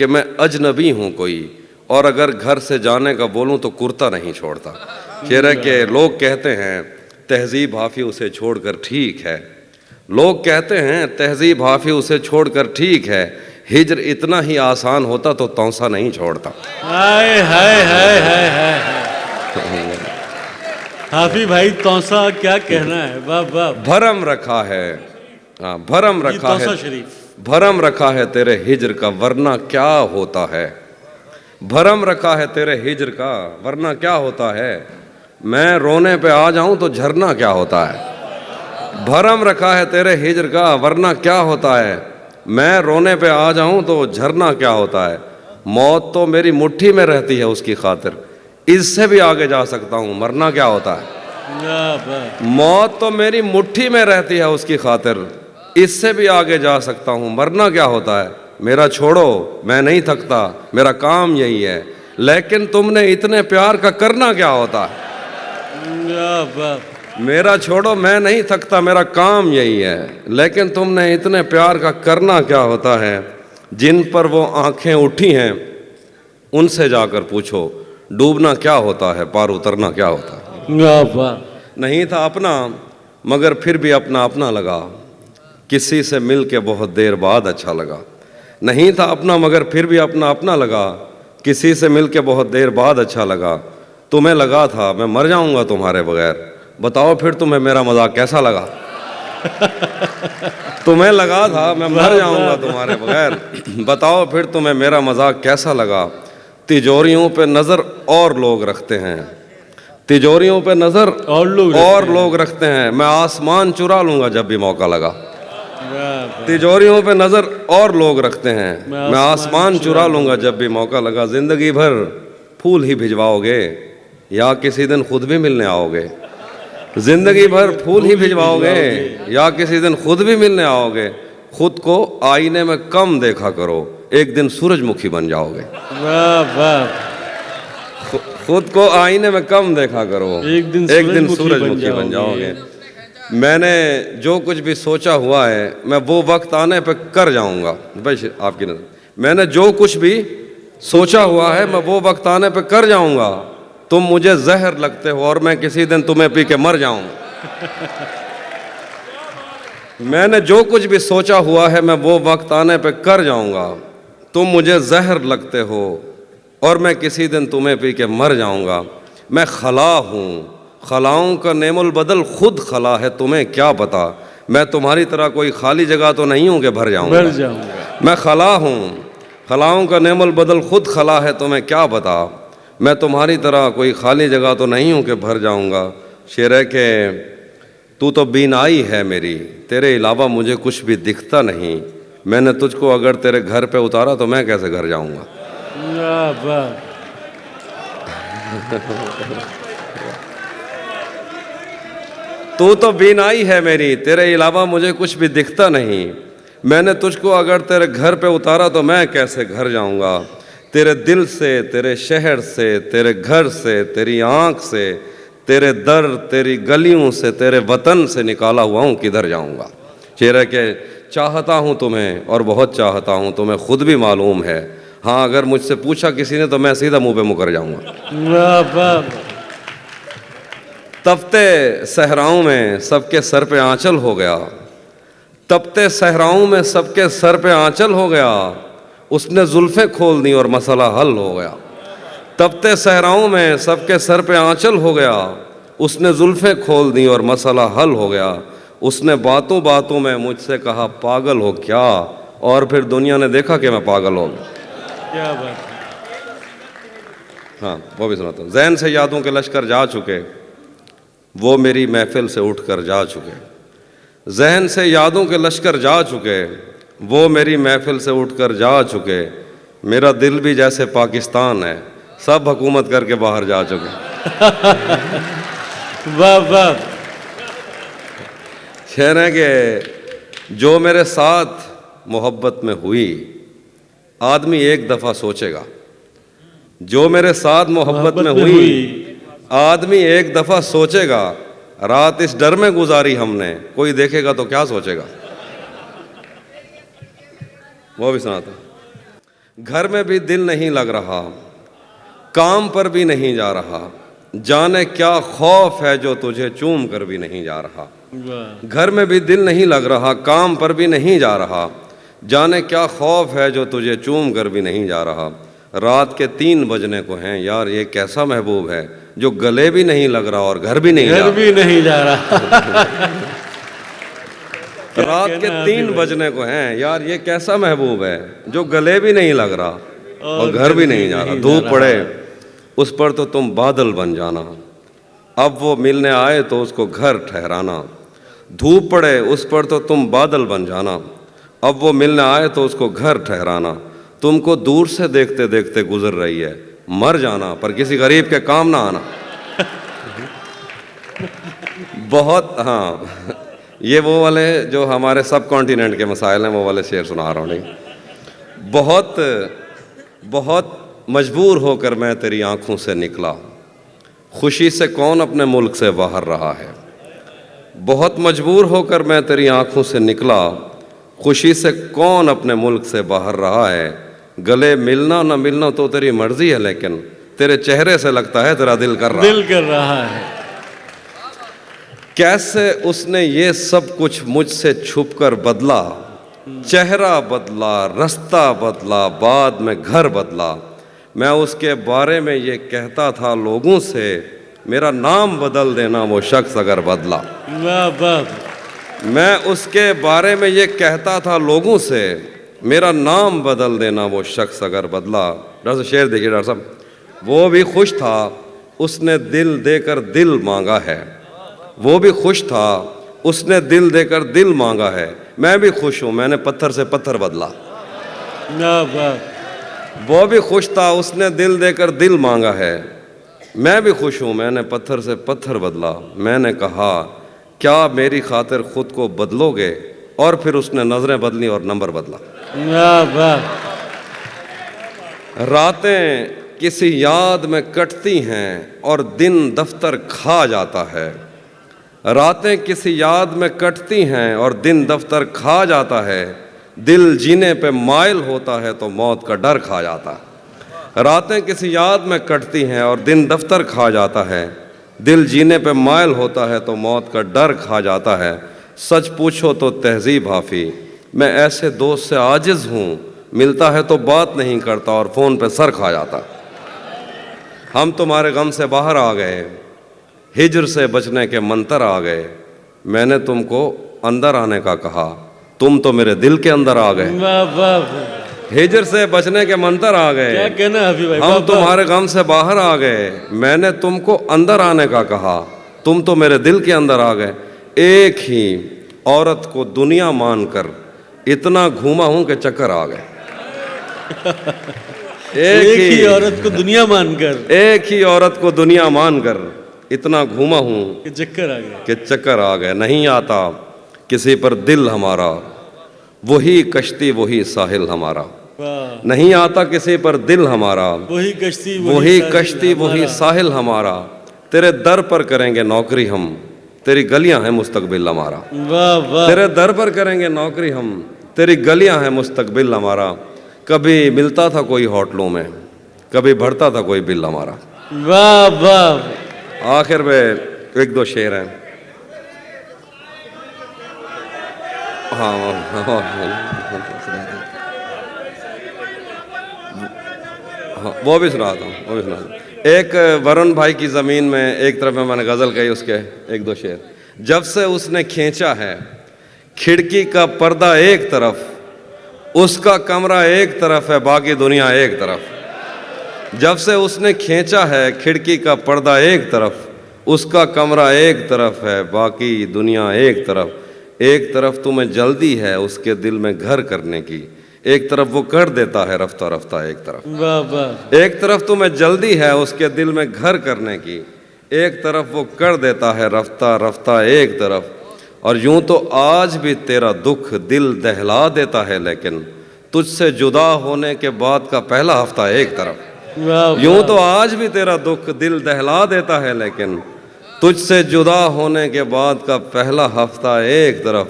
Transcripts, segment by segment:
کہ میں اجنبی ہوں کوئی، اور اگر گھر سے جانے کا بولوں تو کرتا نہیں چھوڑتا۔ شعر ہے کہ لوگ کہتے ہیں تہذیب حافظ اسے چھوڑ کر ٹھیک ہے، لوگ کہتے ہیں تہذیب حافظ اسے چھوڑ کر ٹھیک ہے، ہجر اتنا ہی آسان ہوتا تو تونسا نہیں چھوڑتا۔ ہائے ہائے ہائے ہائے ہائے، حافظ بھائی توسا کیا کہنا ہے، واہ واہ۔ بھرم رکھا ہے، ہاں بھرم یہ رکھا ہے، توسا شریف، بھرم رکھا ہے تیرے ہجر کا ورنہ کیا ہوتا ہے، بھرم رکھا ہے تیرے ہجر کا ورنہ کیا ہوتا ہے، میں رونے پہ آ جاؤں تو جھرنا کیا ہوتا ہے، بھرم رکھا ہے تیرے ہجر کا ورنہ کیا ہوتا ہے، میں رونے پہ آ جاؤں تو جھرنا کیا ہوتا ہے، موت تو میری مٹھی میں رہتی ہے اس کی خاطر، اس سے بھی آگے جا سکتا ہوں مرنا کیا ہوتا ہے، واہ واہ۔ موت تو میری مٹھی میں رہتی ہے اس کی خاطر، اس سے بھی آگے جا سکتا ہوں مرنا کیا ہوتا ہے، میرا چھوڑو میں نہیں تھکتا میرا کام یہی ہے، لیکن تم نے اتنے پیار کا کرنا کیا ہوتا ہے، واہ واہ۔ میرا چھوڑو میں نہیں تھکتا میرا کام یہی ہے، لیکن تم نے اتنے پیار کا کرنا کیا ہوتا ہے، جن پر وہ آنکھیں اٹھی ہیں ان سے جا کر پوچھو ڈوبنا کیا ہوتا ہے پار اترنا کیا ہوتا ہے، واہ واہ۔ نہیں تھا اپنا مگر پھر بھی اپنا اپنا لگا، کسی سے مل کے بہت دیر بعد اچھا لگا، نہیں تھا اپنا مگر پھر بھی اپنا اپنا لگا، کسی سے مل کے بہت دیر بعد اچھا لگا، تمہیں لگا تھا میں مر جاؤں گا تمہارے بغیر، بتاؤ پھر تمہیں میرا مذاق کیسا لگا، تمہیں لگا تھا میں مر جاؤں گا تمہارے بغیر، بتاؤ پھر تمہیں میرا مذاق کیسا لگا، تجوریوں پہ نظر اور لوگ رکھتے ہیں، تجوریوں پہ نظر اور لوگ رکھتے ہیں، میں آسمان چرا لوں گا جب بھی موقع لگا، تجوریوں پہ نظر اور لوگ رکھتے ہیں، میں آسمان چرا لوں گا جب بھی موقع لگا، زندگی بھر پھول ہی بھجواؤ گے یا کسی دن خود بھی ملنے آؤ گے، زندگی بھر پھول ہی بھجواؤ گے یا کسی دن خود بھی ملنے آؤ گے، خود کو آئینے میں کم دیکھا کرو ایک دن سورج مکھی بن جاؤ گے، واہ واہ۔ خود کو آئینے میں کم دیکھا کرو ایک دن سورج مکھی بن جاؤ گے، میں نے جو کچھ بھی سوچا ہوا ہے میں وہ وقت آنے پہ کر جاؤں گا، بھائی آپ کی نظر میں نے جو کچھ بھی سوچا ہوا ہے میں وہ وقت آنے پہ کر جاؤں گا، تم مجھے زہر لگتے ہو اور میں کسی دن تمہیں پی کے مر جاؤں، میں نے جو کچھ بھی سوچا ہوا ہے میں وہ وقت آنے پہ کر جاؤں گا، تم مجھے زہر لگتے ہو اور میں کسی دن تمہیں پی کے مر جاؤں گا، میں خلا ہوں خلاؤں کا نعم البدل خود خلا ہے تمہیں کیا پتا، میں تمہاری طرح کوئی خالی جگہ تو نہیں ہوں کہ بھر جاؤں گا، میں خلا ہوں خلاؤں کا نعم البدل خود خلا ہے تمہیں کیا پتا، میں تمہاری طرح کوئی خالی جگہ تو نہیں ہوں کہ بھر جاؤں گا، شعر ہے کہ تو تو بینائی ہے میری تیرے علاوہ مجھے کچھ بھی دکھتا نہیں، میں نے تجھ کو اگر تیرے گھر پہ اتارا تو میں کیسے گھر جاؤں گا، واہ واہ۔ تو تو بینائی ہے میری تیرے علاوہ مجھے کچھ بھی دکھتا نہیں، میں نے تجھ کو اگر تیرے گھر پہ اتارا تو میں کیسے گھر جاؤں گا، تیرے دل سے تیرے شہر سے تیرے گھر سے تیری آنکھ سے تیرے در تیری گلیوں سے تیرے وطن سے نکالا ہوا ہوں کدھر جاؤں گا، شعر ہے کہ چاہتا ہوں تمہیں اور بہت چاہتا ہوں تمہیں خود بھی معلوم ہے، ہاں اگر مجھ سے پوچھا کسی نے تو میں سیدھا منہ پہ مکر جاؤں گا، واہ واہ۔ تپتے صحراؤں میں سب کے سر پہ آنچل ہو گیا، تپتے صحراؤں میں سب کے سر پہ آنچل ہو گیا، اس نے زلفیں کھول دیں اور مسئلہ حل ہو گیا، تپتے صحراؤں میں سب کے سر پہ آنچل ہو گیا، اس نے زلفیں کھول دیں اور مسئلہ حل ہو گیا، اس نے باتوں باتوں میں مجھ سے کہا پاگل ہو کیا، اور پھر دنیا نے دیکھا کہ میں پاگل ہو گیا، کیا بات ہے۔ ہاں وہ بھی سناتا ہوں، ذہن سے یادوں کے لشکر جا چکے وہ میری محفل سے اٹھ کر جا چکے، ذہن سے یادوں کے لشکر جا چکے وہ میری محفل سے اٹھ کر جا چکے، میرا دل بھی جیسے پاکستان ہے سب حکومت کر کے باہر جا چکے، واہ واہ۔ شعر ہے کہ جو میرے ساتھ محبت میں ہوئی آدمی ایک دفعہ سوچے گا، جو میرے ساتھ محبت میں ہوئی آدمی ایک دفعہ سوچے گا، رات اس ڈر میں گزاری ہم نے کوئی دیکھے گا تو کیا سوچے گا، وہ بھی سناتا ہوں، گھر میں بھی دل نہیں لگ رہا، کام پر بھی نہیں جا رہا، جانے کیا خوف ہے جو تجھے چوم کر بھی نہیں جا رہا۔ واہ گھر میں بھی دل نہیں لگ رہا، کام پر بھی نہیں جا رہا، جانے کیا خوف ہے جو تجھے چوم کر بھی نہیں جا رہا۔ رات کے 3 بجنے کو ہیں، یار یہ کیسا محبوب ہے جو گلے بھی نہیں لگ رہا اور گھر بھی نہیں جا گھر رہا۔ بھی نہیں جا رہا۔ رات کے 3 بجنے کو ہیں، یار یہ کیسا محبوب ہے جو گلے بھی نہیں لگ رہا اور گھر بھی نہیں جا رہا۔ دھوپ پڑے اس پر تو تم بادل بن جانا، اب وہ ملنے آئے تو اس کو گھر ٹھہرانا۔ دھوپ پڑے اس پر تو تم بادل بن جانا، اب وہ ملنے آئے تو اس کو گھر ٹھہرانا۔ تم کو دور سے دیکھتے دیکھتے گزر رہی ہے، مر جانا پر کسی غریب کے کام نہ آنا۔ بہت ہاں، یہ وہ والے جو ہمارے سب کانٹیننٹ کے مسائل ہیں وہ والے شعر سنا رہا ہوں۔ نہیں، بہت مجبور ہو کر میں تیری آنکھوں سے نکلا، خوشی سے کون اپنے ملک سے باہر رہا ہے۔ بہت مجبور ہو کر میں تیری آنکھوں سے نکلا، خوشی سے کون اپنے ملک سے باہر رہا ہے۔ گلے ملنا نہ ملنا تو تیری مرضی ہے، لیکن تیرے چہرے سے لگتا ہے تیرا دل کر رہا ہے۔ دل کر رہا ہے۔ کیسے اس نے یہ سب کچھ مجھ سے چھپ کر بدلا، چہرہ بدلا، رستہ بدلا، بعد میں گھر بدلا۔ میں اس کے بارے میں یہ کہتا تھا لوگوں سے، میرا نام بدل دینا وہ شخص اگر بدلا۔ واہ واہ میں اس کے بارے میں یہ کہتا تھا لوگوں سے، میرا نام بدل دینا وہ شخص اگر بدلا۔ ڈاکٹر صاحب شعر دیکھیے ڈاکٹر صاحب۔ وہ بھی خوش تھا اس نے دل دے کر دل مانگا ہے، وہ بھی خوش تھا اس نے دل دے کر دل مانگا ہے۔ میں بھی خوش ہوں میں نے پتھر سے پتھر بدلا۔ واہ واہ وہ بھی خوش تھا اس نے دل دے کر دل مانگا ہے، میں بھی خوش ہوں میں نے پتھر سے پتھر بدلا۔ میں نے کہا کیا میری خاطر خود کو بدلو گے، اور پھر اس نے نظریں بدلی اور نمبر بدلا۔ واہ واہ راتیں کسی یاد میں کٹتی ہیں اور دن دفتر کھا جاتا ہے۔ راتیں کسی یاد میں کٹتی ہیں اور دن دفتر کھا جاتا ہے، دل جینے پہ مائل ہوتا ہے تو موت کا ڈر کھا جاتا ہے۔ راتیں کسی یاد میں کٹتی ہیں اور دن دفتر کھا جاتا ہے، دل جینے پہ مائل ہوتا ہے تو موت کا ڈر کھا جاتا ہے۔ سچ پوچھو تو تہذیب حافی، میں ایسے دوست سے عاجز ہوں، ملتا ہے تو بات نہیں کرتا اور فون پہ سر کھا جاتا۔ ہم تمہارے غم سے باہر آ گئے، ہجر سے بچنے کے منتر آ گئے، میں نے تم کو اندر آنے کا کہا، تم تو میرے دل کے اندر آ گئے۔ واہ واہ ہجر سے بچنے کے منتر آ گئے، کیا کہنا ہے حفیظ بھائی۔ ہم تمہارے غم سے باہر آ گئے، میں نے تم کو اندر آنے کا کہا، تم تو میرے دل کے اندر آ گئے۔ ایک ہی عورت کو دنیا مان کر اتنا گھوما ہوں کہ چکر آ گئے۔ ایک ہی عورت کو دنیا مان کر ایک ہی عورت کو دنیا مان کر اتنا گھوما ہوں کہ چکر آ گیا۔ کہ چکر آ گئے۔ نہیں آتا کسی پر دل ہمارا، وہی کشتی وہی ساحل ہمارا۔ واہ نہیں آتا کسی پر دل ہمارا، وہی کشتی وہی کشتی وہی ساحل ہمارا۔ تیرے در پر کریں گے نوکری ہم، تیری گلیاں ہیں مستقبل ہمارا۔ واہ واہ تیرے در پر کریں گے نوکری ہم، تیری گلیاں ہیں مستقبل ہمارا۔ کبھی ملتا تھا کوئی ہوٹلوں میں، کبھی بڑھتا تھا کوئی بل ہمارا۔ واہ واہ آخر میں ایک دو شعر ہیں۔ ہاں وہ بھی سنا تھا۔ ایک ورن بھائی کی زمین میں ایک طرف میں نے غزل کہی، اس کے ایک دو شعر۔ جب سے اس نے کھینچا ہے کھڑکی کا پردہ ایک طرف، اس کا کمرہ ایک طرف ہے باقی دنیا ایک طرف۔ جب سے اس نے کھینچا ہے کھڑکی کا پردہ ایک طرف، اس کا کمرہ ایک طرف ہے باقی دنیا ایک طرف۔ ایک طرف تمہیں جلدی ہے اس کے دل میں گھر کرنے کی، ایک طرف وہ کر دیتا ہے رفتہ رفتہ ایک طرف۔ واہ واہ ایک طرف تمہیں جلدی ہے اس کے دل میں گھر کرنے کی، ایک طرف وہ کر دیتا ہے رفتہ رفتہ ایک طرف۔ اور یوں تو آج بھی تیرا دکھ دل دہلا دیتا ہے، لیکن تجھ سے جدا ہونے کے بعد کا پہلا ہفتہ ایک طرف۔ واہ یوں تو آج بھی تیرا دکھ دل دہلا دیتا ہے، لیکن تجھ سے جدا ہونے کے بعد کا پہلا ہفتہ ایک طرف۔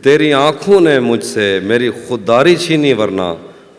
تیری آنکھوں نے مجھ سے میری خودداری چھینی، ورنہ